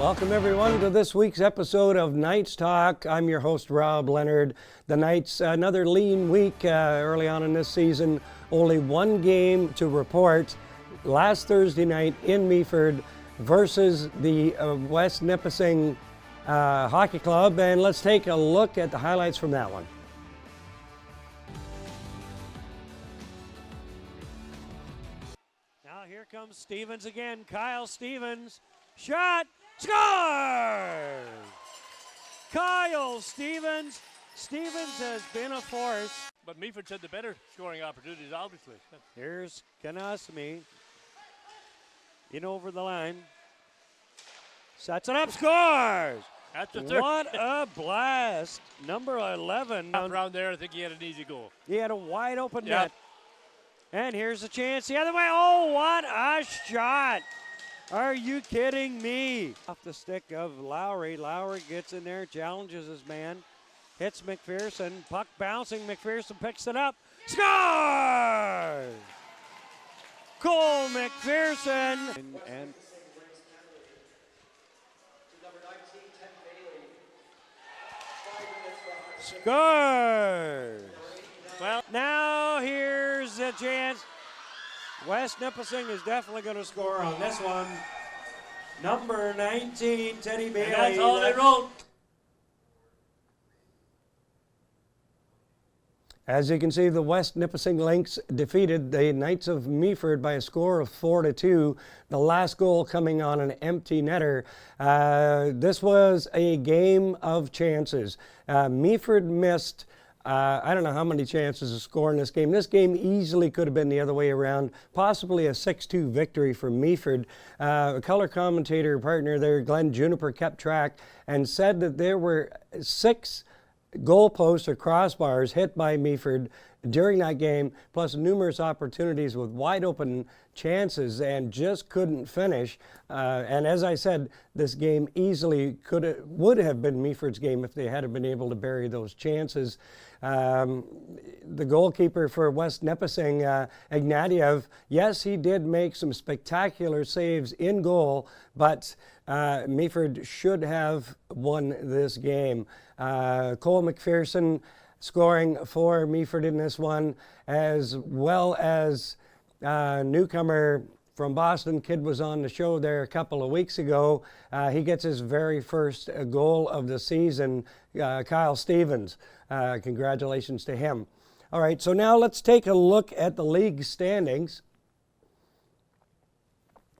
Welcome everyone to this week's episode of Knights Talk. I'm your host Rob Leonard. The Knights, another lean week early on in this season. Only one game to report. Last Thursday night in Meaford versus the West Nipissing Hockey Club. And let's take a look at the highlights from that one. Now here comes Stevens again. Kyle Stevens. Shot. Score! Kyle Stevens. Stevens has been a force. But Meaford's had the better scoring opportunities, obviously. Here's Kanasmi. In over the line. Sets it up, scores! That's the third. What a blast. Number 11. Around there, I think he had an easy goal. He had a wide open net. And here's a chance the other way. Oh, what a shot! Are you kidding me? Off the stick of Lowry. Lowry gets in there, challenges his man. Hits McPherson. Puck bouncing. McPherson picks it up. Scores! Cole McPherson. And scores! Well, now here's a chance. West Nipissing is definitely going to score on this one. Number 19, Teddy Bailey. And that's all they wrote. As you can see, the West Nipissing Lynx defeated the Knights of Meaford by a score of 4-2. The last goal coming on an empty netter. This was a game of chances. Meaford missed I don't know how many chances of scoring this game. This game easily could have been the other way around, possibly a 6-2 victory for Meaford. A color commentator partner there, Glenn Juniper, kept track and said that there were 6 goalposts or crossbars hit by Meaford during that game, plus numerous opportunities with wide open chances, and just couldn't finish. And as I said, this game easily would have been Meaford's game if they had been able to bury those chances. The goalkeeper for West Nipissing, Ignatiev, yes, he did make some spectacular saves in goal, but Meaford should have won this game. Cole McPherson scoring for Meaford in this one, as well as newcomer from Boston. Kid was on the show there a couple of weeks ago. He gets his very first goal of the season, Kyle Stevens. Congratulations to him. All right, so now let's take a look at the league standings.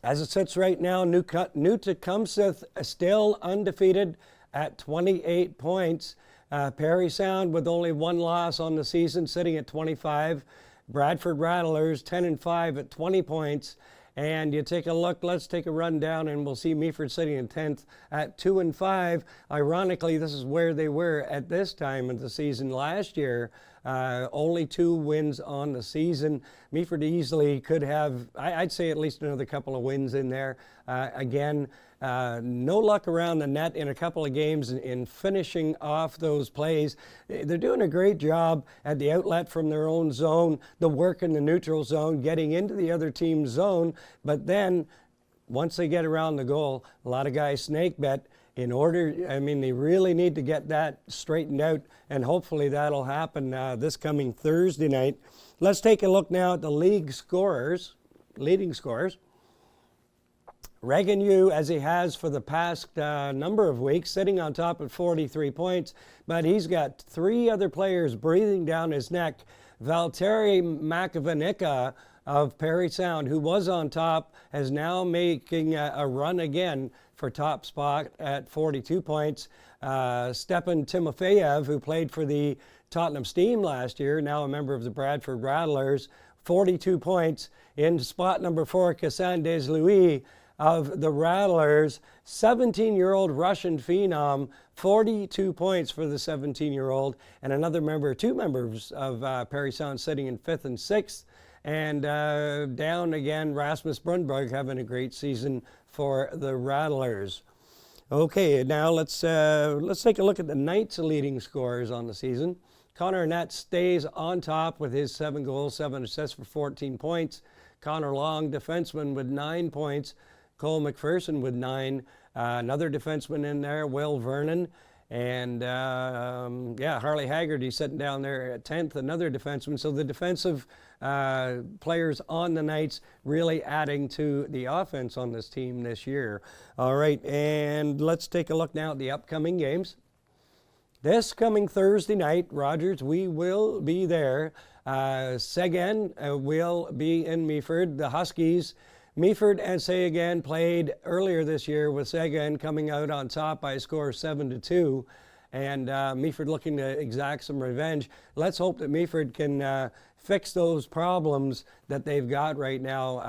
As it sits right now, New Tecumseth still undefeated at 28 points. Parry Sound with only 1 loss on the season, sitting at 25. Bradford Rattlers 10-5 at 20 points. And you take a look, let's take a run down, and we'll see Meaford sitting in 10th at 2-5. Ironically, this is where they were at this time of the season last year. Only 2 wins on the season. Meaford easily could have, I'd say, at least another couple of wins in there. Again, no luck around the net in a couple of games in finishing off those plays. They're doing a great job at the outlet from their own zone, the work in the neutral zone, getting into the other team's zone. But then, once they get around the goal, a lot of guys snake bet. They really need to get that straightened out, and hopefully that'll happen this coming Thursday night. Let's take a look now at the league scorers, leading scorers. Reagan Yu, as he has for the past number of weeks, sitting on top at 43 points, but he's got 3 other players breathing down his neck. Valtteri Makavanika of Parry Sound, who was on top, is now making a run again for top spot at 42 points. Stepan Timofeyev, who played for the Tottenham Steam last year, now a member of the Bradford Rattlers, 42 points. In spot number 4, Kassan Deslouis of the Rattlers, 17-year-old Russian phenom, 42 points for the 17-year-old, and another member, 2 members of Parry Sound sitting in 5th and 6th. And down again, Rasmus Brunberg having a great season for the Rattlers. Okay, now let's take a look at the Knights' leading scorers on the season. Connor Annette stays on top with his 7 goals, 7 assists for 14 points. Connor Long, defenseman, with 9 points. Cole McPherson with 9. Another defenseman in there, Will Vernon. And Harley Haggerty sitting down there at 10th, another defenseman. So the defensive players on the Knights really adding to the offense on this team this year. All right, and let's take a look now at the upcoming games. This coming Thursday night, Rogers, we will be there. Seguin will be in Meaford. The Huskies, Meaford and Seguin played earlier this year with Seguin coming out on top by a score of 7-2. And Meaford looking to exact some revenge. Let's hope that Meaford can fix those problems that they've got right now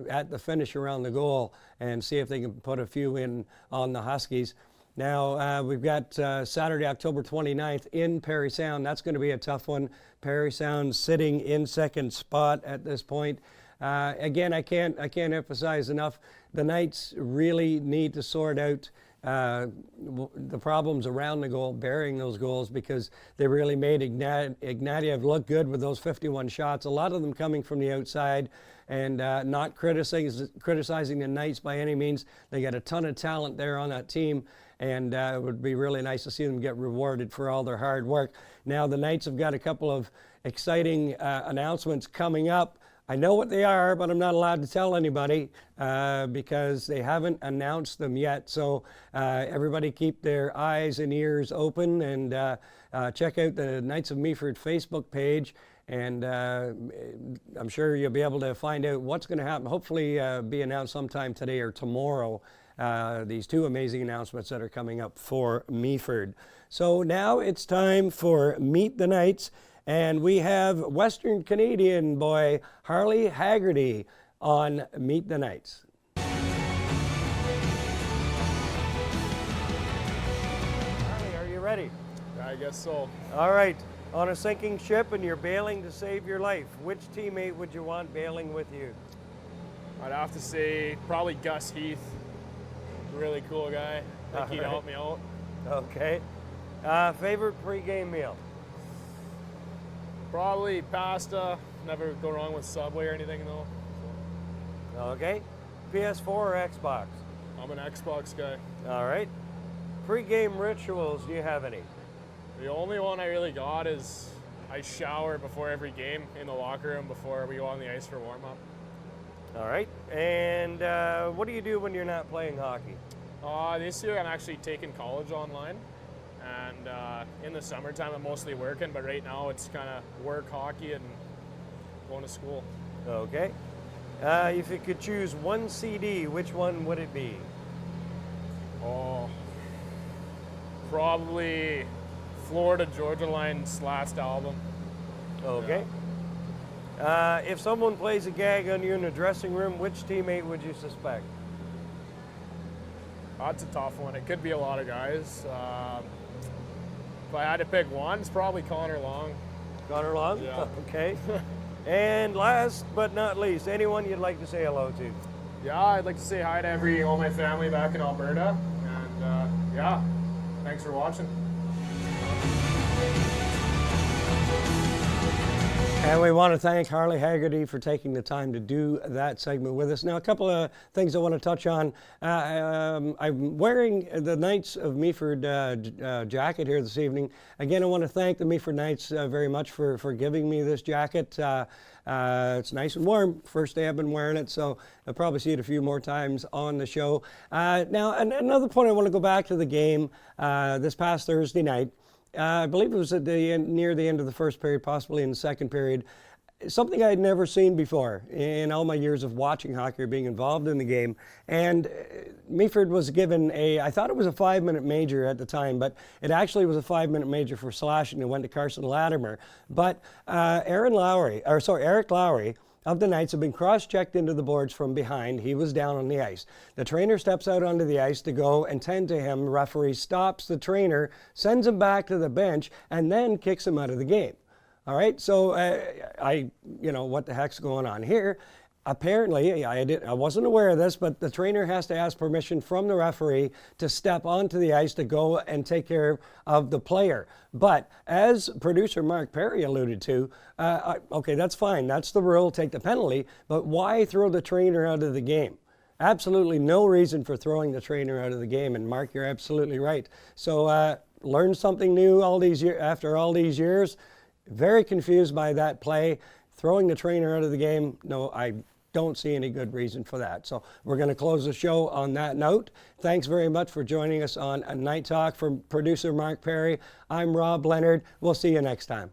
at the finish around the goal and see if they can put a few in on the Huskies. Now, we've got Saturday, October 29th in Parry Sound. That's going to be a tough one. Parry Sound sitting in second spot at this point. Again, I can't emphasize enough, the Knights really need to sort out the problems around the goal, burying those goals, because they really made Ignatiev look good with those 51 shots, a lot of them coming from the outside, and not criticizing the Knights by any means. They got a ton of talent there on that team, and it would be really nice to see them get rewarded for all their hard work. Now, the Knights have got a couple of exciting announcements coming up. I know what they are, but I'm not allowed to tell anybody because they haven't announced them yet. So everybody keep their eyes and ears open, and check out the Knights of Meaford Facebook page, and I'm sure you'll be able to find out what's going to happen. Hopefully be announced sometime today or tomorrow, these two amazing announcements that are coming up for Meaford. So now it's time for Meet the Knights. And we have Western Canadian boy Harley Haggerty on Meet the Knights. Harley, are you ready? I guess so. All right. On a sinking ship and you're bailing to save your life, which teammate would you want bailing with you? I'd have to say probably Gus Heath. Really cool guy. I think he'd help me out. Okay. Favorite pregame meal? Probably pasta. Never go wrong with Subway or anything though. Okay. PS4 or Xbox? I'm an Xbox guy. All right. Pre-game rituals, do you have any? The only one I really got is I shower before every game in the locker room before we go on the ice for warm-up. All right. And what do you do when you're not playing hockey? This year I'm actually taking college online. And in the summertime I'm mostly working, but right now it's kind of work, hockey, and going to school. Okay. If you could choose one CD, which one would it be? Oh, probably Florida Georgia Line's last album. Okay. Yeah. If someone plays a gag on you in the dressing room, which teammate would you suspect? That's a tough one. It could be a lot of guys. If I had to pick one, it's probably Connor Long. Connor Long? Yeah. Okay. And last but not least, anyone you'd like to say hello to? Yeah, I'd like to say hi to all my family back in Alberta. And yeah, thanks for watching. And we want to thank Harley Haggerty for taking the time to do that segment with us. Now, a couple of things I want to touch on. I'm wearing the Knights of Meaford jacket here this evening. Again, I want to thank the Meaford Knights very much for giving me this jacket. It's nice and warm. First day I've been wearing it, so I'll probably see it a few more times on the show. Now, another point, I want to go back to the game this past Thursday night. I believe it was at the end, near the end of the first period, possibly in the second period. Something I had never seen before in all my years of watching hockey or being involved in the game. And Meaford was given I thought it was a 5-minute major at the time, but it actually was a 5-minute major for slashing that went to Carson Latimer. But Eric Lowry of the Knights have been cross-checked into the boards from behind. He was down on the ice. The trainer steps out onto the ice to go and tend to him. Referee stops the trainer, sends him back to the bench, and then kicks him out of the game. All right, so what the heck's going on here? Apparently, I wasn't aware of this, but the trainer has to ask permission from the referee to step onto the ice to go and take care of the player. But as producer Mark Perry alluded to, okay, that's fine. That's the rule. Take the penalty. But why throw the trainer out of the game? absolutely no reason for throwing the trainer out of the game. And Mark, you're absolutely right. So learn something new after all these years. Very confused by that play. Throwing the trainer out of the game, no, I don't see any good reason for that. So we're going to close the show on that note. Thanks very much for joining us on Night Talk. From producer Mark Perry, I'm Rob Leonard. We'll see you next time.